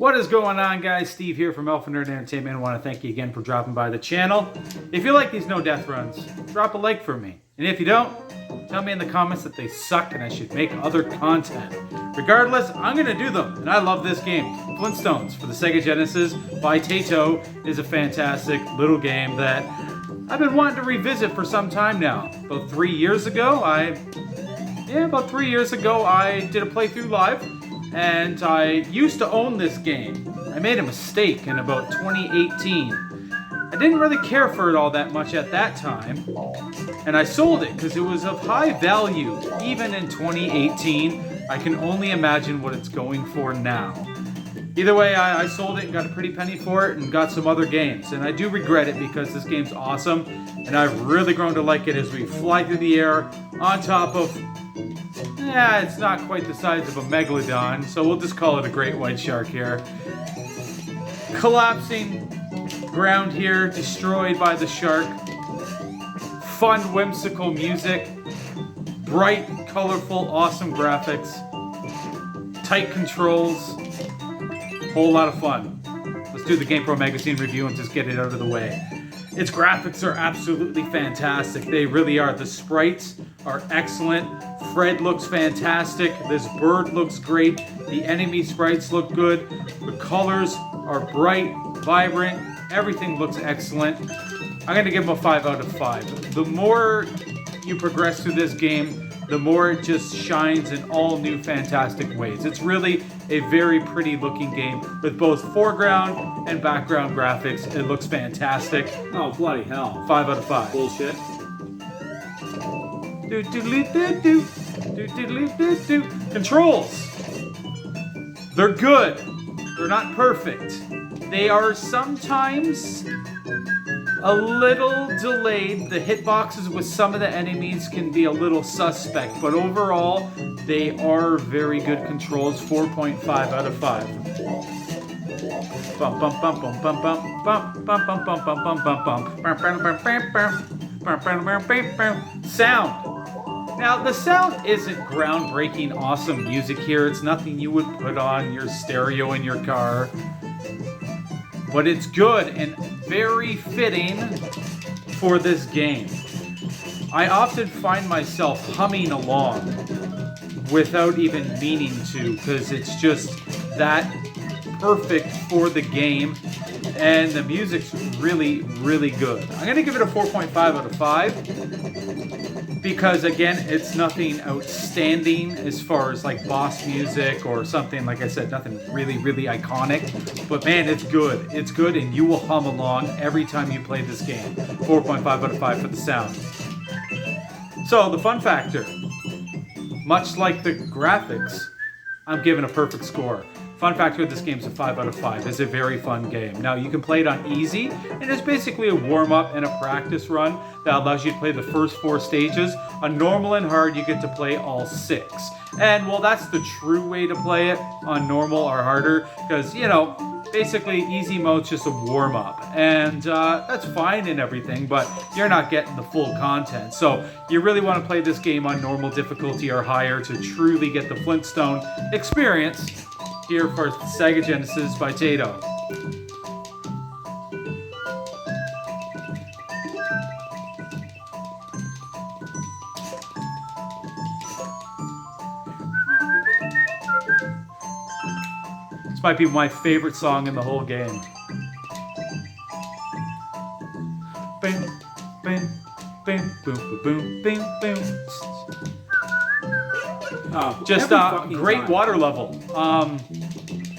What is going on, guys? Steve here from Elf and Nerd Entertainment. I want to thank you again for dropping by the channel. If you like these no death runs, drop a like for me. And if you don't, tell me in the comments that they suck and I should make other content. Regardless, I'm going to do them, and I love this game. Flintstones for the Sega Genesis by Taito is a fantastic little game that I've been wanting to revisit for some time now. About 3 years ago, I did a playthrough live. And I used to own this game. I made a mistake in about 2018. I didn't really care for it all that much at that time. And I sold it because it was of high value. Even in 2018, I can only imagine what it's going for now. Either way, I sold it and got a pretty penny for it and got some other games. And I do regret it because this game's awesome. And I've really grown to like it as we fly through the air on top of... yeah, it's not quite the size of a megalodon, so we'll just call it a great white shark here. Collapsing ground here, destroyed by the shark. Fun, whimsical music. Bright, colorful, awesome graphics. Tight controls. Whole lot of fun. Let's do the GamePro magazine review and just get it out of the way. Its graphics are absolutely fantastic. They really are. The sprites are excellent. Fred looks fantastic. This bird looks great. The enemy sprites look good. The colors are bright, vibrant. Everything looks excellent. I'm going to give them a 5 out of 5. The more you progress through this game, the more it just shines in all new fantastic ways. It's really a very pretty looking game with both foreground and background graphics. It looks fantastic. Oh, bloody hell. 5 out of 5. Bullshit. Controls. They're good. They're not perfect. They are sometimes a little delayed. The hitboxes with some of the enemies can be a little suspect, but overall, they are very good controls. 4.5 out of 5. Bump, bump, bump, bump, bump, bump, bump, bump, bump, bump, bump, bump, bump. Sound. Now, the sound isn't groundbreaking, awesome music here. It's nothing you would put on your stereo in your car. But it's good and very fitting for this game. I often find myself humming along without even meaning to, because it's just that perfect for the game, and the music's really, really good. I'm going to give it a 4.5 out of 5, because again, it's nothing outstanding as far as like boss music or something, like I said, nothing really, really iconic, but man, it's good. It's good, and you will hum along every time you play this game. 4.5 out of 5 for the sound. So, the fun factor. Much like the graphics, I'm giving a perfect score. Fun factor of this game is a 5 out of 5. It's a very fun game. Now, you can play it on easy, and it's basically a warm-up and a practice run that allows you to play the first 4 stages. On normal and hard, you get to play all 6. And, well, that's the true way to play it on normal or harder, because, you know, basically easy mode's just a warm-up. And that's fine and everything, but you're not getting the full content. So you really want to play this game on normal difficulty or higher to truly get the Flintstone experience here for Sega Genesis by Taito. This might be my favorite song in the whole game. Bing, bing, bing, boom, boom, boom, bing, boom. Just a great time. water level.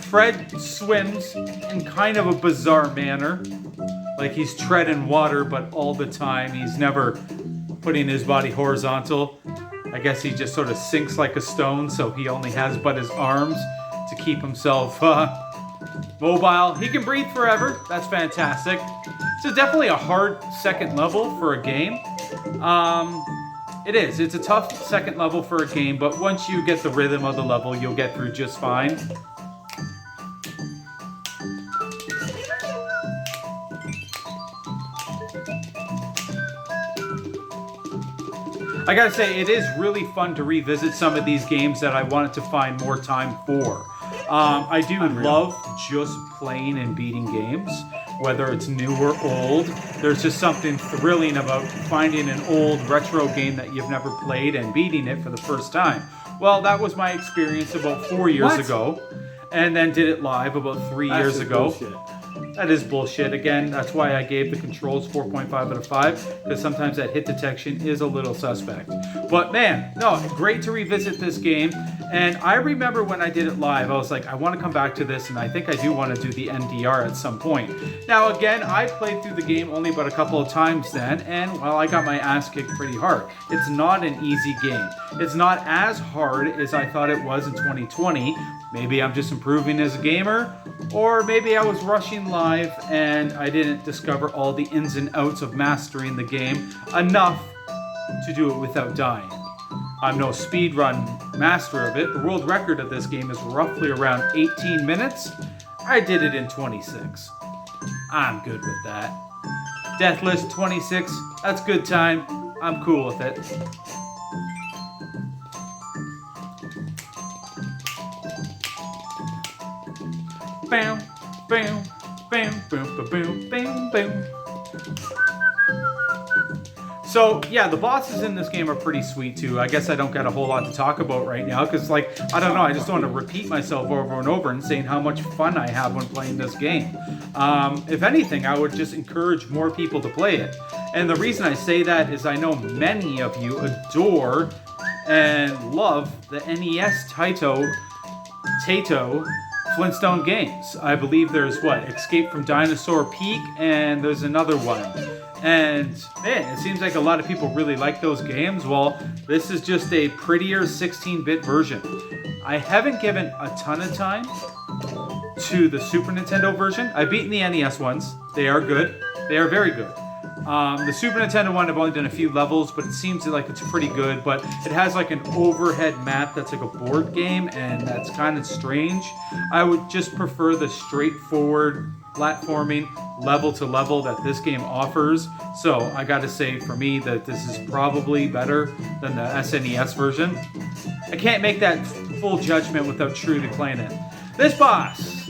Fred swims in kind of a bizarre manner. Like he's treading water, but all the time. He's never putting his body horizontal. I guess he just sort of sinks like a stone, so he only has but his arms to keep himself mobile. He can breathe forever. That's fantastic. So definitely a hard second level for a game. It is. It's a tough second level for a game, but once you get the rhythm of the level, you'll get through just fine. I gotta say, it is really fun to revisit some of these games that I wanted to find more time for. I do love just playing and beating games, whether it's new or old. There's just something thrilling about finding an old retro game that you've never played and beating it for the first time. Well, that was my experience about 4 years ago, and then did it live about 3 years ago. Bullshit. That is bullshit. Again, that's why I gave the controls 4.5 out of 5, because sometimes that hit detection is a little suspect. But man, no, great to revisit this game. And I remember when I did it live, I was like, I want to come back to this, and I think I do want to do the NDR at some point. Now, again, I played through the game only about a couple of times then, and well, I got my ass kicked pretty hard. It's not an easy game. It's not as hard as I thought it was in 2020. Maybe I'm just improving as a gamer, or maybe I was rushing live and I didn't discover all the ins and outs of mastering the game enough to do it without dying. I'm no speedrun master of it. The world record of this game is roughly around 18 minutes. I did it in 26. I'm good with that. Deathless 26, that's good time. I'm cool with it. Bam, bam, bam, boom, boom, boom, bam, boom. So, yeah, the bosses in this game are pretty sweet, too. I guess I don't got a whole lot to talk about right now, because, like, I don't know, I just don't want to repeat myself over and over and saying how much fun I have when playing this game. If anything, I would just encourage more people to play it. And the reason I say that is I know many of you adore and love the NES Taito Flintstone games. I believe there's Escape from Dinosaur Peak, and there's another one. And man, it seems like a lot of people really like those games. Well, this is just a prettier 16-bit version. I haven't given a ton of time to the Super Nintendo version. I've beaten the NES ones. They are good. They are very good. The Super Nintendo one, I've only done a few levels, but it seems like it's pretty good. But it has like an overhead map that's like a board game, and that's kind of strange. I would just prefer the straightforward platforming level to level that this game offers. So I gotta say, for me, that this is probably better than the SNES version. I can't make that full judgment without truly playing it. This boss,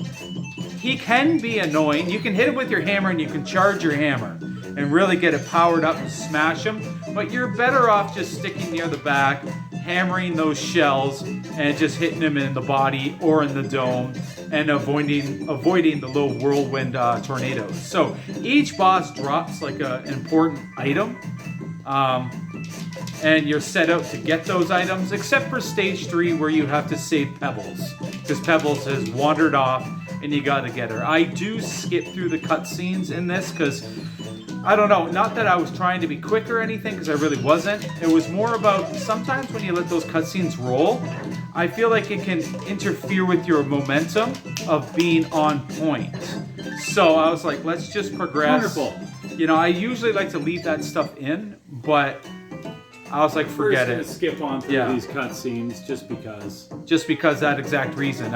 he can be annoying. You can hit him with your hammer, and you can charge your hammer and really get it powered up and smash him, but you're better off just sticking near the back, hammering those shells, and just hitting him in the body or in the dome, and avoiding the little whirlwind tornadoes. So each boss drops like an important item, and you're set out to get those items, except for stage 3 where you have to save Pebbles, because Pebbles has wandered off and you gotta get her. I do skip through the cutscenes in this because, I don't know, not that I was trying to be quick or anything, because I really wasn't. It was more about sometimes when you let those cutscenes roll, I feel like it can interfere with your momentum of being on point. So I was like, let's just progress. Wonderful. You know, I usually like to leave that stuff in, but I was like, forget it. Skip on through these cutscenes just because. Just because that exact reason.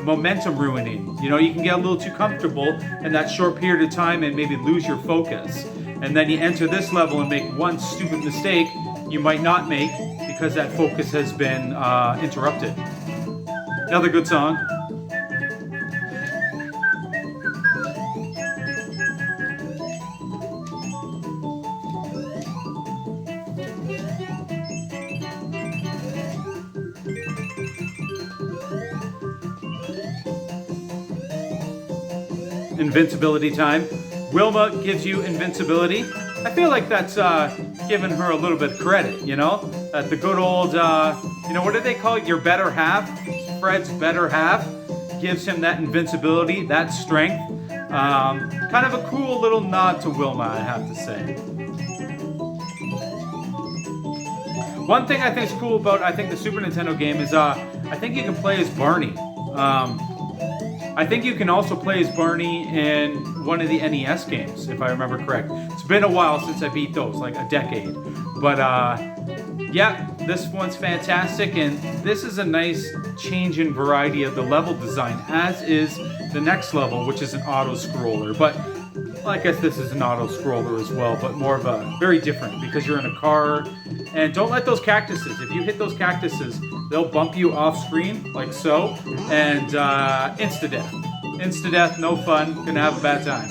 Momentum ruining. You know, you can get a little too comfortable in that short period of time and maybe lose your focus. And then you enter this level and make one stupid mistake you might not make because that focus has been interrupted. Another good song. Invincibility time. Wilma gives you invincibility. I feel like that's giving her a little bit of credit, you know? That the good old, what do they call it? Your better half? Fred's better half gives him that invincibility, that strength. Kind of a cool little nod to Wilma, I have to say. One thing I think is cool about, the Super Nintendo game is, I think you can play as Barney. I think you can also play as Barney in one of the NES games, if I remember correct. It's been a while since I beat those, like a decade. But yeah, this one's fantastic, and this is a nice change in variety of the level design, as is the next level, which is an auto-scroller. But well, I guess this is an auto-scroller as well, but more of a very different, because you're in a car. And don't let those cactuses, if you hit those cactuses, they'll bump you off screen like so, and insta-death. Insta-death, no fun, gonna have a bad time.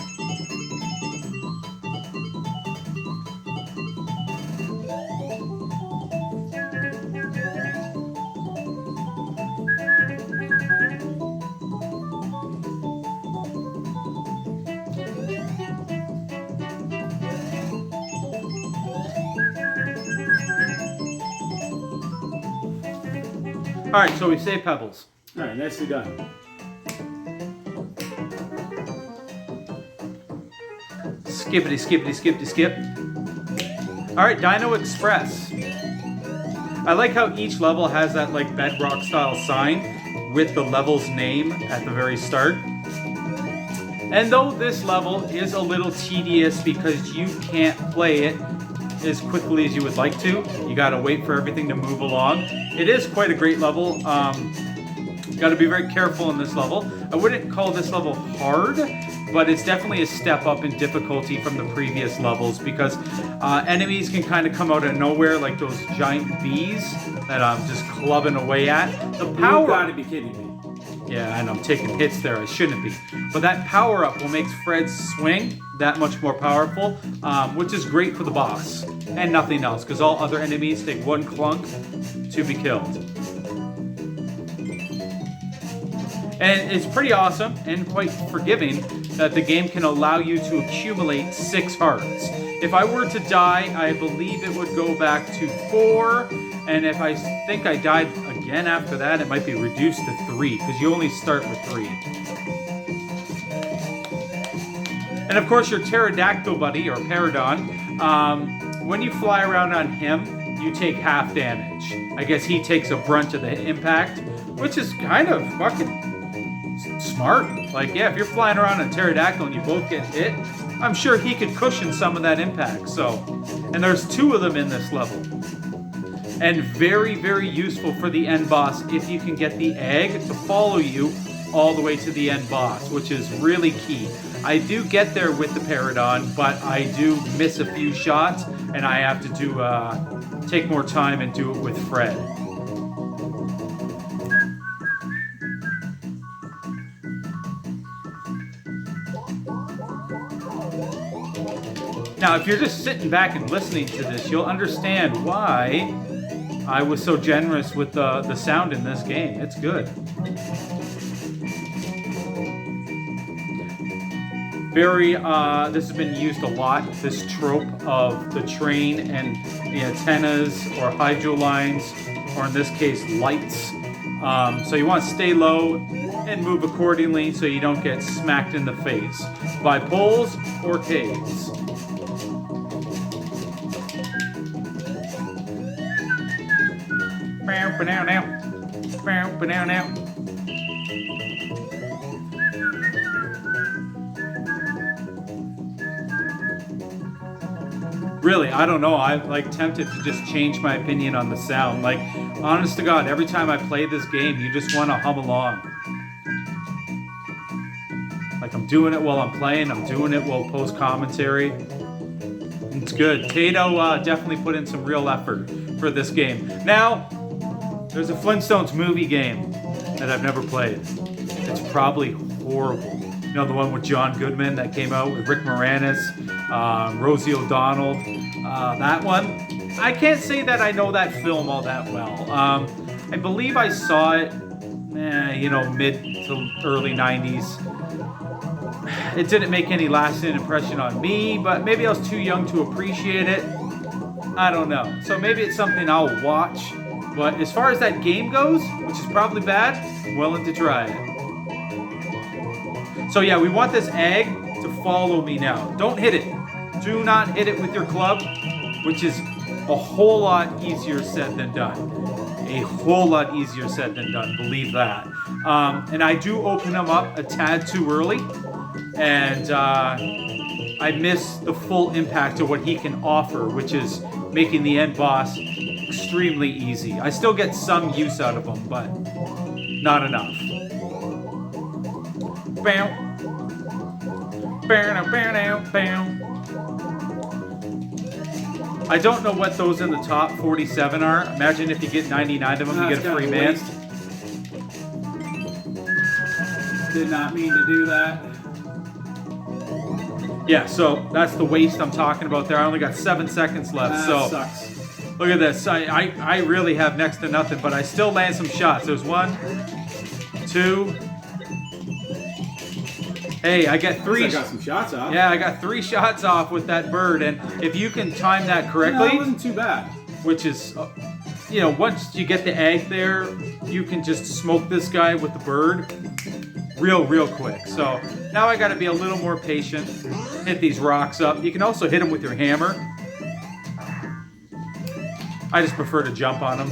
All right, so we say Pebbles. All right, nicely done. Skippity, skippity, skippity, skip. All right, Dino Express. I like how each level has that like Bedrock style sign with the level's name at the very start. And though this level is a little tedious because you can't play it as quickly as you would like to, you gotta wait for everything to move along. It is quite a great level. You gotta be very careful in this level. I wouldn't call this level hard, but it's definitely a step up in difficulty from the previous levels because enemies can kind of come out of nowhere like those giant bees that I'm just clubbing away at. The power... You gotta be kidding me. Yeah, and I'm taking hits there. I shouldn't be. But that power-up will make Fred's swing that much more powerful, which is great for the boss. And nothing else, because all other enemies take one clunk to be killed. And it's pretty awesome and quite forgiving that the game can allow you to accumulate 6 hearts. If I were to die, I believe it would go back to 4. And if I think I died again after that, it might be reduced to 3, because you only start with 3. And of course, your pterodactyl buddy, or Paradon, when you fly around on him, you take half damage. I guess he takes a brunt of the impact, which is kind of fucking smart. Like, yeah, if you're flying around on a pterodactyl and you both get hit, I'm sure he could cushion some of that impact. So, and there's 2 of them in this level. And very, very useful for the end boss if you can get the egg to follow you all the way to the end boss, which is really key. I do get there with the Paradon, but I do miss a few shots, and I have to take more time and do it with Fred. Now, if you're just sitting back and listening to this, you'll understand why I was so generous with the sound in this game. It's good. This has been used a lot, this trope of the train and the antennas or hydro lines, or in this case, lights. So you want to stay low and move accordingly so you don't get smacked in the face by poles or caves. Really, I don't know. I'm like tempted to just change my opinion on the sound. Like, honest to God, every time I play this game, you just want to hum along. Like, I'm doing it while I'm playing. I'm doing it while post commentary. It's good. Tato definitely put in some real effort for this game. Now, there's a Flintstones movie game that I've never played. It's probably horrible. You know, the one with John Goodman that came out with Rick Moranis, Rosie O'Donnell. That one. I can't say that I know that film all that well. I believe I saw it, mid to early 90s. It didn't make any lasting impression on me, but maybe I was too young to appreciate it. I don't know. So maybe it's something I'll watch. But as far as that game goes, which is probably bad, I'm willing to try it. So yeah, we want this egg to follow me now. Don't hit it. Do not hit it with your club, which is a whole lot easier said than done. A whole lot easier said than done, believe that. And I do open them up a tad too early, and I miss the full impact of what he can offer, which is making the end boss extremely easy. I still get some use out of them, but not enough. Bow. Bow, bow, bow, bow. I don't know what those in the top 47 are. Imagine if you get 99 of them, you get a free man. Did not mean to do that. Yeah, so that's the waste I'm talking about there. I only got 7 seconds left. That so sucks. look at this. I really have next to nothing, but I still land some shots. There's 1, 2. Hey, I got 3. I got some shots off. Yeah, I got 3 shots off with that bird, and if you can time that correctly, that wasn't too bad. which is, you know, once you get the egg there, you can just smoke this guy with the bird real quick. So now I got to be a little more patient. Hit these rocks up. You can also hit them with your hammer. I just prefer to jump on them.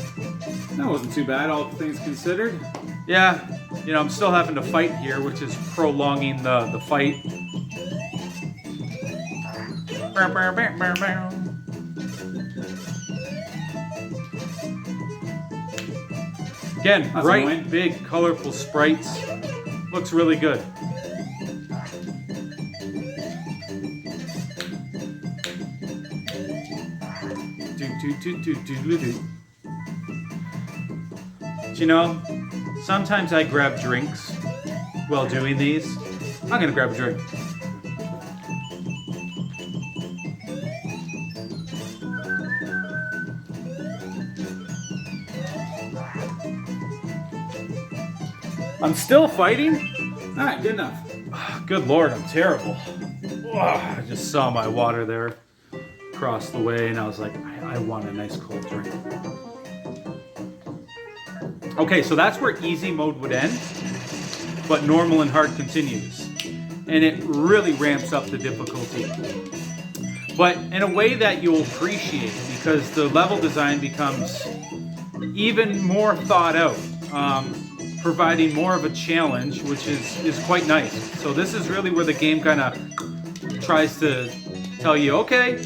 That wasn't too bad, all things considered. Yeah, you know, I'm still having to fight here, which is prolonging the fight. Again, That's bright, annoying. big, colorful sprites. Looks really good. You know, sometimes I grab drinks while doing these. I'm gonna grab a drink. I'm still fighting? Alright, good enough. Good Lord, I'm terrible. I just saw my water there across the way and I was like, I want a nice cold drink. Okay, so that's where easy mode would end, but normal and hard continues. And it really ramps up the difficulty. But in a way that you'll appreciate, because the level design becomes even more thought out, providing more of a challenge, which is quite nice. So this is really where the game kind of tries to tell you, okay,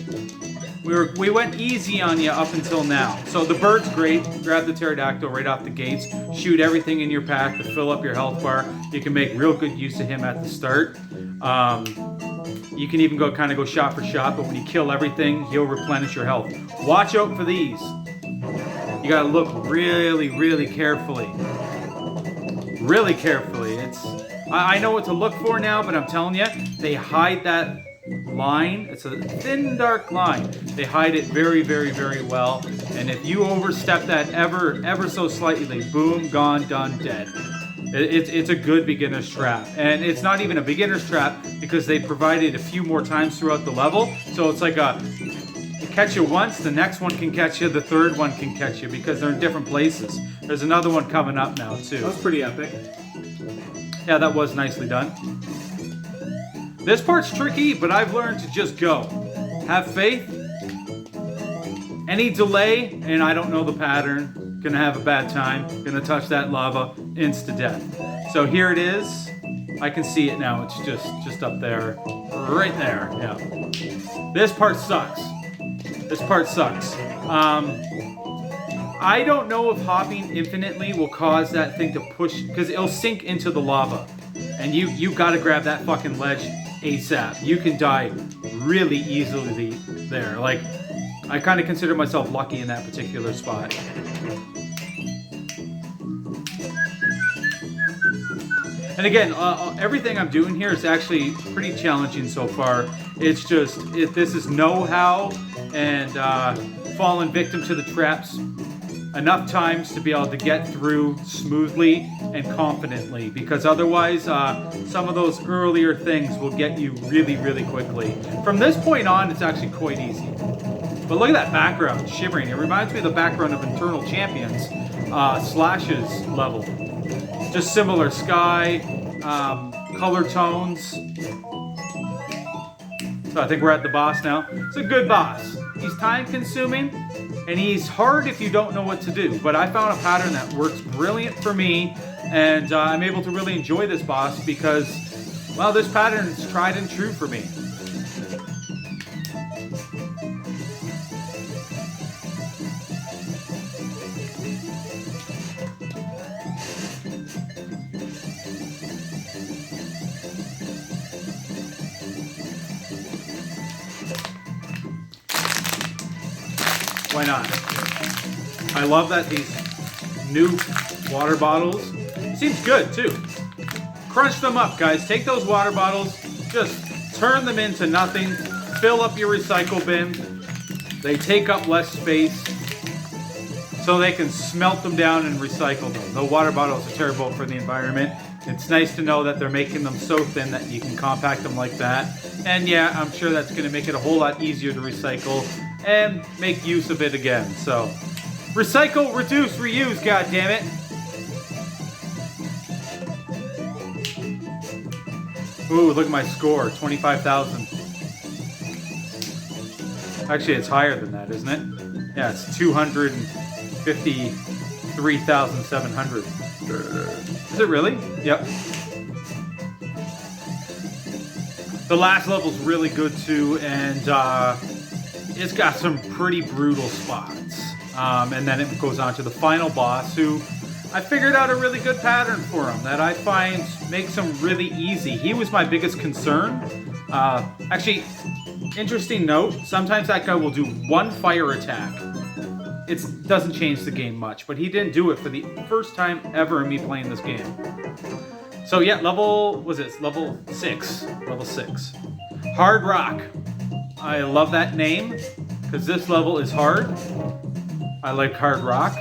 we went easy on you up until now. So the bird's great. Grab the pterodactyl right off the gates. Shoot everything in your pack to fill up your health bar. You can make real good use of him at the start. You can even go shot for shot, but when you kill everything, he'll replenish your health. Watch out for these. You gotta look really carefully. Really carefully. I know what to look for now, but I'm telling you, they hide that line. It's a thin, dark line. They hide it very well. And if you overstep that ever so slightly, boom, gone, done, dead. It's a good beginner's trap. And it's not even a beginner's trap because they provided a few more times throughout the level. So it's like you catch you once, the next one can catch you, the third one can catch you because they're in different places. There's another one coming up now too. That was pretty epic. Yeah, that was nicely done. This part's tricky, but I've learned to just go. Have faith. Any delay, and I don't know the pattern, gonna have a bad time, gonna touch that lava, insta-death. So here it is. I can see it now. It's just up there. Right there, yeah. This part sucks. This part sucks. I don't know if hopping infinitely will cause that thing to push, because it'll sink into the lava. And you gotta grab that fucking ledge ASAP. You can die really easily there. Like, I kind of consider myself lucky in that particular spot. And again, everything I'm doing here is actually pretty challenging so far. It's just, this is know-how and fallen victim to the traps enough times to be able to get through smoothly and confidently, because otherwise some of those earlier things will get you really quickly. From this point on, it's actually quite easy. But look at that background, shimmering. It reminds me of the background of Internal Champions, Slash's level. Just similar sky, color tones. So I think we're at the boss now. It's a good boss. He's time consuming, and he's hard if you don't know what to do. But I found a pattern that works brilliant for me, and I'm able to really enjoy this boss because, well, this pattern is tried and true for me. Why not? I love that these new water bottles, seems good too. Crunch them up, guys. Take those water bottles, just turn them into nothing, fill up your recycle bin. They take up less space, so they can smelt them down and recycle them. The water bottles are terrible for the environment. It's nice to know that they're making them so thin that you can compact them like that. And yeah, I'm sure that's going to make it a whole lot easier to recycle and make use of it again. So, recycle, reduce, reuse, goddammit. Ooh, look at my score, 25,000. Actually, it's higher than that, isn't it? Yeah, it's 253,700. Is it really? Yep. The last level's really good too, and it's got some pretty brutal spots. And then it goes on to the final boss, who I figured out a really good pattern for him that I find makes him really easy. He was my biggest concern. Actually, interesting note, sometimes that guy will do one fire attack. It doesn't change the game much, but he didn't do it for the first time ever in me playing this game. So yeah, level 6. Level 6. Hard Rock. I love that name, because this level is hard. I like Hard Rock.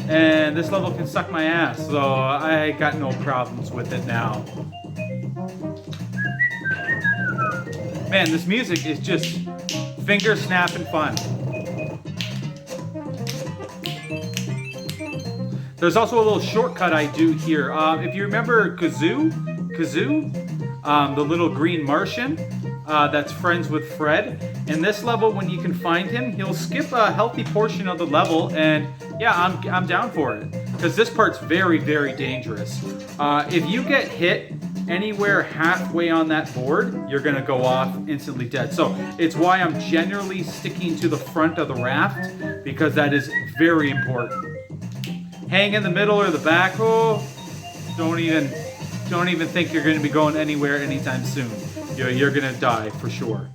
And this level can suck my ass, so I got no problems with it now. Man, this music is just finger snapping fun. There's also a little shortcut I do here. If you remember Kazoo, the little green Martian that's friends with Fred. In this level, when you can find him, he'll skip a healthy portion of the level, and yeah, I'm down for it. Because this part's very, very dangerous. If you get hit anywhere halfway on that board, you're gonna go off instantly dead. So it's why I'm generally sticking to the front of the raft, because that is very important. Hang in the middle or the back, oh, don't even think you're gonna be going anywhere anytime soon. You're gonna die for sure.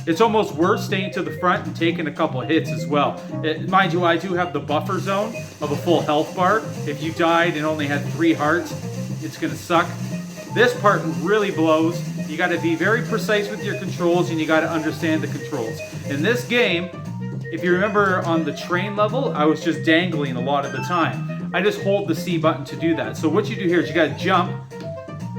It's almost worse staying to the front and taking a couple hits as well. Mind you, I do have the buffer zone of a full health bar. If you died and only had 3 hearts, it's gonna suck. This part really blows. You gotta be very precise with your controls, and you gotta understand the controls. In this game, if you remember on the train level, I was just dangling a lot of the time. I just hold the C button to do that. So what you do here is you gotta jump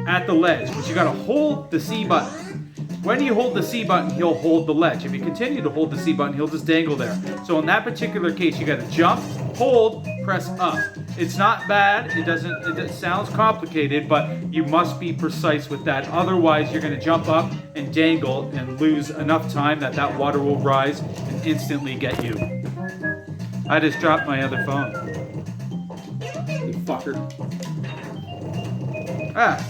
at the ledge, but you gotta hold the C button. When you hold the C button, he'll hold the ledge. If you continue to hold the C button, he'll just dangle there. So in that particular case, you gotta jump, hold, press up. It's not bad, it sounds complicated, but you must be precise with that. Otherwise, you're gonna jump up and dangle and lose enough time that water will rise and instantly get you. I just dropped my other phone. You fucker. Ah.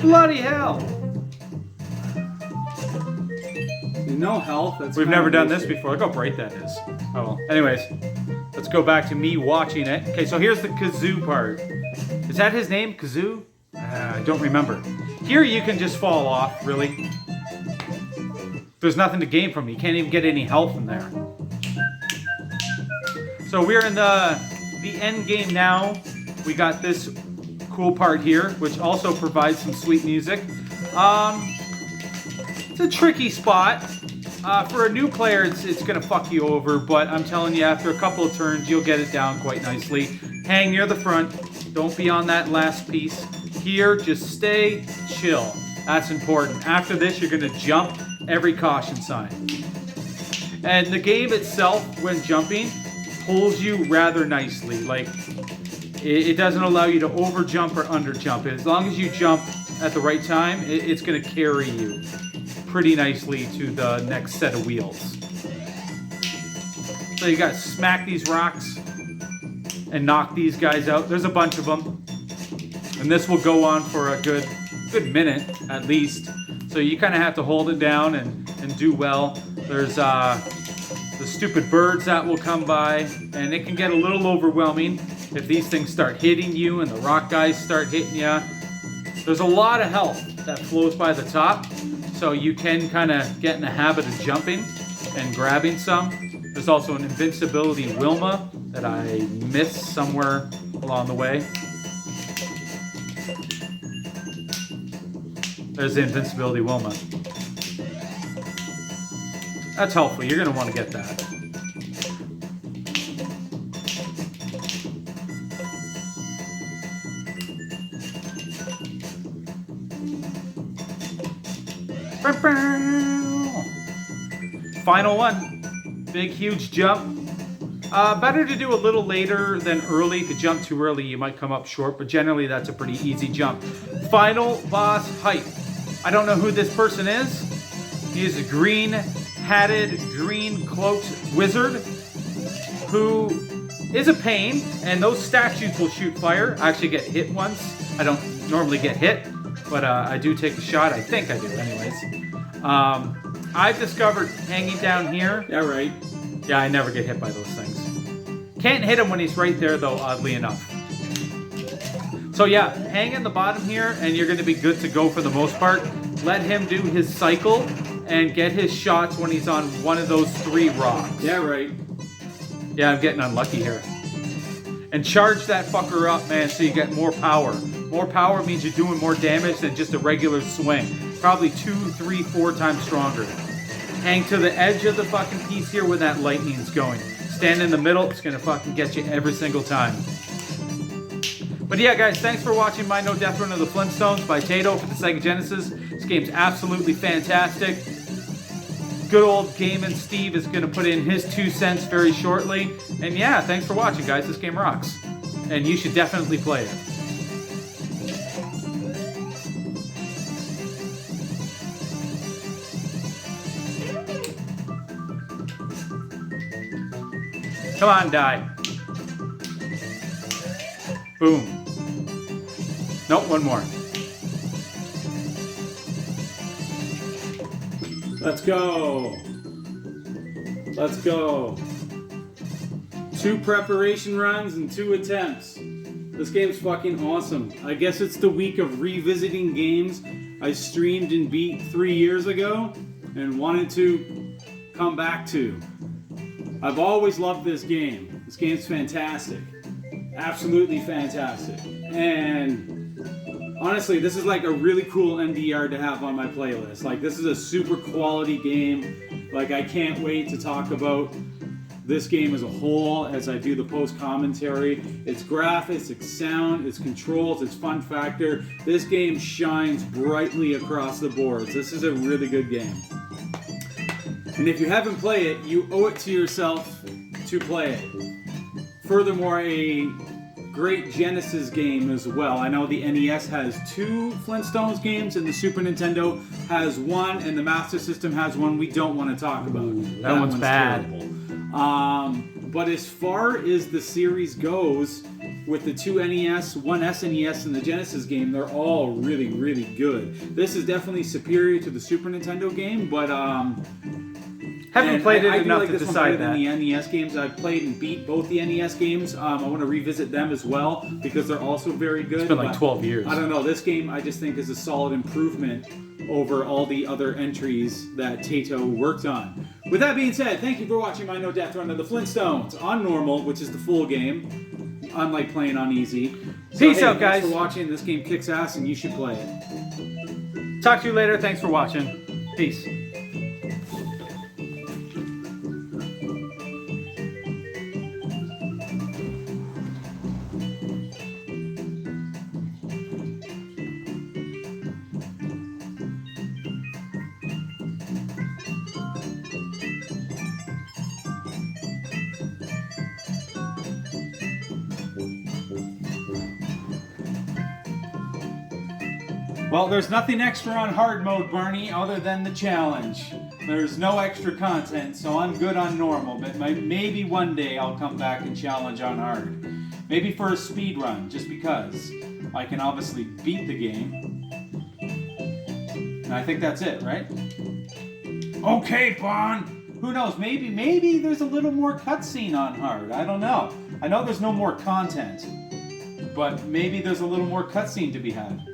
Bloody hell. No health. We've never done this before. Look how bright that is. Oh well. Anyways, let's go back to me watching it. Okay, so here's the Kazoo part. Is that his name? Kazoo? I don't remember. Here you can just fall off, really. There's nothing to gain from it. You can't even get any health in there. So we're in the end game now. We got this cool part here, which also provides some sweet music. It's a tricky spot. For a new player, it's gonna fuck you over, but I'm telling you, after a couple of turns, you'll get it down quite nicely. Hang near the front. Don't be on that last piece. Here, just stay chill. That's important. After this, you're gonna jump every caution sign. And the game itself, when jumping, pulls you rather nicely. Like, it doesn't allow you to over jump or under jump. As long as you jump at the right time, it's gonna carry you pretty nicely to the next set of wheels. So you gotta smack these rocks and knock these guys out. There's a bunch of them. And this will go on for a good minute at least. So you kind of have to hold it down and do well. There's the stupid birds that will come by, and it can get a little overwhelming if these things start hitting you and the rock guys start hitting you. There's a lot of health that flows by the top. so you can kind of get in the habit of jumping and grabbing some. There's also an invincibility Wilma that I missed somewhere along the way. There's the invincibility Wilma. That's helpful. You're going to want to get that. Final one. Big, huge jump. Better to do a little later than early. If you jump too early, you might come up short, but generally that's a pretty easy jump. Final boss height. I don't know who this person is. He is a green-hatted, green-cloaked wizard who is a pain, and those statues will shoot fire. I actually get hit once. I don't normally get hit, but I do take a shot. I think I do, anyways. I've discovered hanging down here. Yeah, right. Yeah, I never get hit by those things. Can't hit him when he's right there, though, oddly enough. So yeah, hang in the bottom here, and you're going to be good to go for the most part. Let him do his cycle, and get his shots when he's on one of those 3 rocks. Yeah, right. Yeah, I'm getting unlucky here. And charge that fucker up, man, so you get more power. More power means you're doing more damage than just a regular swing. Probably 2, 3, 4 times stronger. Hang to the edge of the fucking piece here where that lightning's going. Stand in the middle, it's gonna fucking get you every single time. But yeah, guys, thanks for watching My No Death Run of the Flintstones by Tato for the Sega Genesis. This game's absolutely fantastic. Good old Gaming Steve is gonna put in his 2 cents very shortly. And yeah, thanks for watching, guys. This game rocks. And you should definitely play it. Come on, die. Boom. Nope, one more. Let's go. Let's go. 2 preparation runs and 2 attempts. This game's fucking awesome. I guess it's the week of revisiting games I streamed and beat 3 years ago and wanted to come back to. I've always loved this game. This game's fantastic. Absolutely fantastic. And honestly, this is like a really cool NDR to have on my playlist. Like, this is a super quality game. Like, I can't wait to talk about this game as a whole as I do the post commentary. Its graphics, its sound, its controls, its fun factor. This game shines brightly across the boards. This is a really good game. And if you haven't played it, you owe it to yourself to play it. Furthermore, a great Genesis game as well. I know the NES has 2 Flintstones games, and the Super Nintendo has 1, and the Master System has 1 we don't want to talk about. That one's bad. Terrible. But as far as the series goes, with the 2 NES, 1 SNES, and the Genesis game, they're all really, really good. This is definitely superior to the Super Nintendo game, but haven't played it I do enough like to this one decide better that. than the NES games. I've played and beat both the NES games. I want to revisit them as well because they're also very good. It's been like but 12 years. I don't know. This game I just think is a solid improvement over all the other entries that Tato worked on. With that being said, thank you for watching My No Death Run of the Flintstones on normal, which is the full game, unlike playing on easy. So, Peace hey, out, guys. Thanks for watching. This game kicks ass and you should play it. Talk to you later. Thanks for watching. Peace. Well, there's nothing extra on hard mode, Barney, other than the challenge. There's no extra content, so I'm good on normal, but maybe one day I'll come back and challenge on hard. Maybe for a speed run, just because I can obviously beat the game. And I think that's it, right? Okay, Bon! Who knows, maybe there's a little more cutscene on hard, I don't know. I know there's no more content, but maybe there's a little more cutscene to be had.